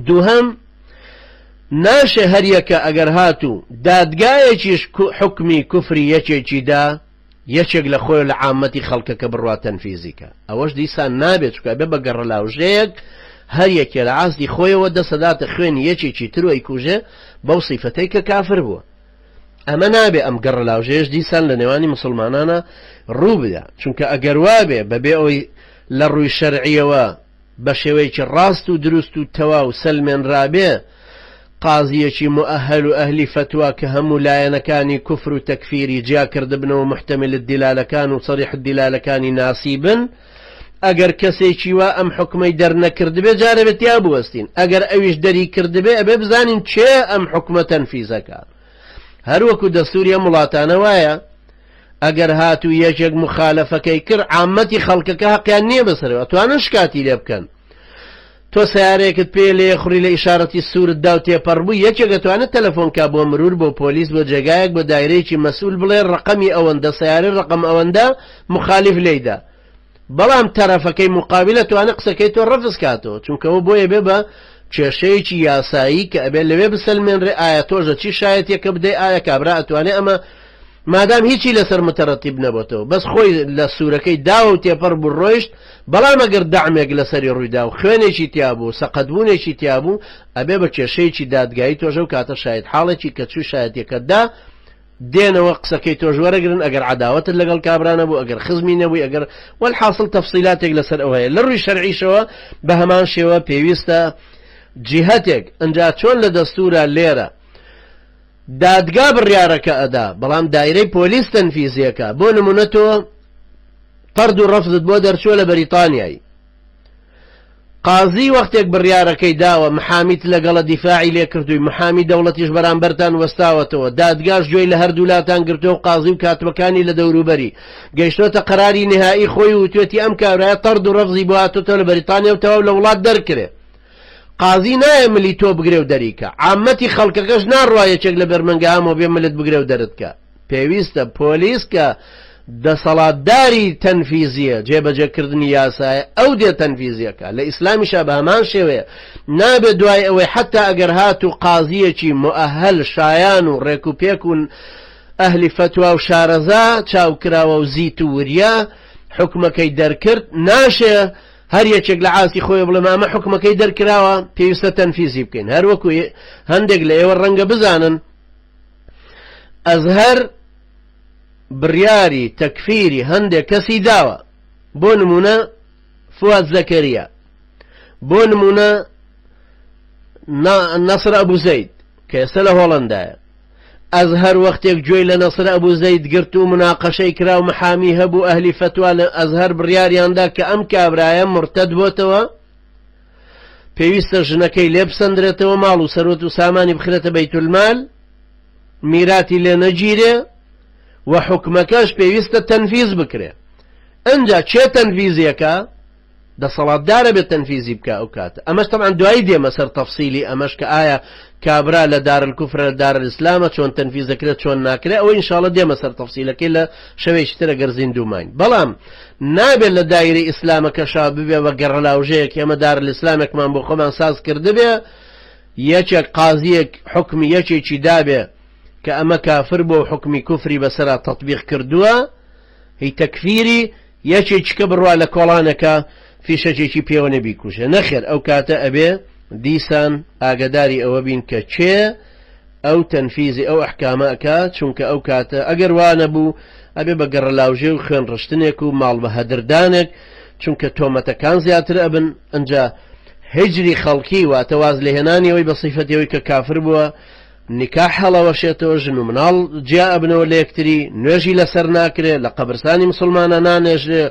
دوهم ناشە هەریەکە ئەگەر هاتوو دادگایەکیش حکمی کوفری یەکێکی دا یەکێک لە خۆی لە عامەتی خەڵکەکە بڕوا تەنفیزیکە ئەوەش دیسان نابێت چکە بێ بە گەڕەلاوژەیەک هەر یەکێ لە عازدی خۆیەوە دەسەداتە خوێنی یەکێکی تروی کوژێ بەو سیفەتەی کە کافر بووە ئەمە نابێ ئەم گەڕەلاوژەیەش دیسان لە نێوانی مسلمانانە ڕوو بدە چونکە ئەگەر وابێ بەبێ ئەوەی لە ڕووی شەرعیەوە بە شێوەیەکی ڕاست و دروست و تەواو سەلمێنرابێ قازیەکی مؤهل و ئەهلی فتوا کە هەموو لایەنەکانی کوفر و تەکفیری جیا کردبنەوە محتەمل الدلالەکان و صریح الدلالەکانی ناسی بن ئەگەر کەسێکی وا ئەم حکمەی دەرنەکردبێ جارە بێت یا بوەستین ئەگەر ئەویش دەری کردبێ ئەبێ بزانین چێ ئەم حکمە تەنفیزەکە هەروەکو دەستوریە وڵاتانە وایە ئەگەر هاتوو یەکێک مخالەفەکەی کرد عامەتی خەڵکەکە حەقیان نییە بەسەرەوە ئەتوانن شکاتی لێ بکەن تۆ سیارەیەکت پێ لێ خوڕی لە ئیشارەتی سوورت دا و تێپەڕبووی یەکێک دەتوانێت تەلەفۆنکە بۆ مرور بۆ پۆلیس بۆ جێگایەک بۆ دایرەیەکی مەسئول بڵێ ڕقەمی ئەوەندە سیارە ڕقم ئەوەندە مخالف لێیدا بەڵام تەرەفەکەی مقابلە توانێت قسەکەی تۆ ڕەفز کاتەوە چونکەەوە بۆیە بێ بە کێشەیەکی یاسایی کە ئەبێت لەوێ بسەلمێنرێ ئایا تۆژە چی شایەتێکە بدەی ئایا کابرا ئەتوانێت ئەمە مادام هیچی لەسەر متەرەتیب نەبێتەوە بەس خۆی لە سوورەکەی داوە و تێپەڕ بوو ڕۆیشت بەڵام ئەگەر دەعمێک لەسەری ڕوویدا و خوێنێکی تیابوو سەقەتبوونێکی تیابوو ئەبێ بە کێشەیەکی دادگایی تۆژە و کاتە شاید حاڵێکی کە چوو شایەتێکەتدا دێنەوە قسەکەی تۆژ وەرەگرن ئەگەر عداوەتت لەگەڵ کابرانە بوو ئەگەر خزمی نەبووی ئەگەر والحاصل تەفسیلاتێک لەسەر ئەوەیە لە ڕووی شەرعیشەوە بە هەمان شێوە پێویستە جیهەتێک ئەنجا چۆن لە دەستورە لێرە دادگا بڕیارەکە ئەدا بەڵام دایرەی پۆلیس تەنفیزیەکە بۆ نمونە تۆ طرد و ڕەفزت بۆ دەرچووە لە بەریتانیایی قازی وەختێک بڕیارەکەی داوە محامیت لەگەڵە دیفاعی لێ کردووی محامی دەوڵەتیش بەرامبەرتان وەستاوەتەوە دادگاش گوێی لە هەردوولاتان گرتووە و قازی و کاتوەکانی لە دەوروبەری گەیشتۆتە قەراری نهایی خۆی و توێتی ئەم کابرایە طرد و ڕەفزی بۆ هاتۆتە لە بەریتانیا و تەواو لە وڵات دەرکرێ قازی نایە ملی تۆ بگرێ و دەریکە عامەتی خەڵکەکەش ناڕوایەکێک لە بەرمەنگامەوە بێ ملت بگرێ و دەرتکە پێویستە پۆلیس کە دەسەڵاتداری تەنفیزیە جێبەجێکردنی یاسایە ئەو دێ تەنفیزیەکە لە ئیسلامیشە بە هەمان شێوەیە نابێت دوای ئەوەی حتا ئەگەر هات و قازیەکی مؤهل شایان و ڕێکوپێک و ئەهلی فتوا و شارەزا چاوکراوە و زیت و وریا حکمەکەی دەرکرد ناشێ هەر یەکێک لە عاسی خۆی بڵێ ئەمە حکمەکەی دەرکراوە پێویستە تەنفیزی بکەین هەروەکو هەندێک لە ئێوە ڕەنگە بزانن ئەزهەر بڕیاری تەکفیری هەندێک کەسی داوە بۆ نمونە فواد زەکەریا بۆ نمونە نەسر ئەبوو زەید کە ئێستا لە هۆڵەندایە ئەزهەر وەختێک گوێی لە نەسر ئەبوو زەید گرت و مناقەشەی کرا و محامی هەبوو ئەهلی فتوا لە ئەزهەر بڕیاریاندا کە ئەم کابرایە مرتەد بۆتەوە پێویستە ژنەکەی لێ بسەندرێتەوە ماڵ و سەرۆت و سامانی بخرێتە بەیتولمال میراتی لێ نەگیرێ و حکمەکەش پێویستە تەنفیز بکرێ ئەنجا چێ تەنفیزیەکە دەسەڵاتدارە بێت تەنفیزی بکە ئەو کاتە ئەمەش تەمان دوایی دێمە سەر تەفسیلی ئەمەش کە ئایا کابرا لە دارالکوفرە لە دارالئیسلامە چۆن تەنفیز دەکرێت چۆن ناکرێت ئەوە ئینشاڵڵا دێمە سەر تەفسیلەکەی لە شەوەیەکی ترە گەر زیندوومین بەڵام نابێت لە دایرەی ئیسلامەکەشا ببێ بە گەڕەلاوژەیەک ئێمە دارالئیسلامێکمان بۆ خۆمان ساز کردبێ یەکێک قازیەک حکمی یەکێکی دابێ کە ئەمە کافر بۆ حکمی کوفری بەسەرا تەطبیق کردووە هی تەکفیری یەکێکیکە بڕوا لە کۆڵانەکە فیشەکێکی پێوە نەبیکوژێ نەخێر ئەو کاتە ئەبێ دیسان ئاگداری ئەوە بین کە چێ ئەو تەنفیزی ئەو ئەحکامەکە چونکە ئەو کاتە ئەگەر وانە بوو ئەبێ بە گەڕەلاوژێ و خوێن ڕشتنێک و ماڵ بە هەدردانێک چونکە تۆمەتەکان زیاتر ئەبن ئەنجا هجری خەڵکی واتە واز لێهێنانیەوەی بە سیفەتەوەی کە کافر بووە نکاح هەڵەوەشێتەوە ژن و مناڵ جیا ئەبنەوە لە یەکتری نوێژی لەسەر ناکرێت لە قەبرستانی مسلمانە نانێژرێ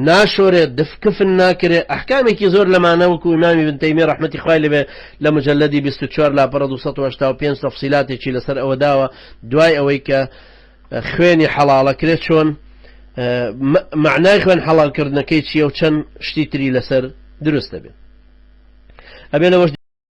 ناشۆرێت دفکفن ناکرێت ئەحکامێکی زۆر لەمانەوەکو ئیمامی ابن تەیمیە ڕەحمەتی خوای لەبێ لە مجەلەدی 24 لاپەڕە 285 تەفسیلاتێکی لەسەر ئەوە داوە دوای ئەوەی کە خوێنی حەڵاڵەکرێت چۆن معنای خوێن حەڵالکردنەکەی چییە و چەند شتی تری لەسەر دروست دەبێت ئەبێنەوە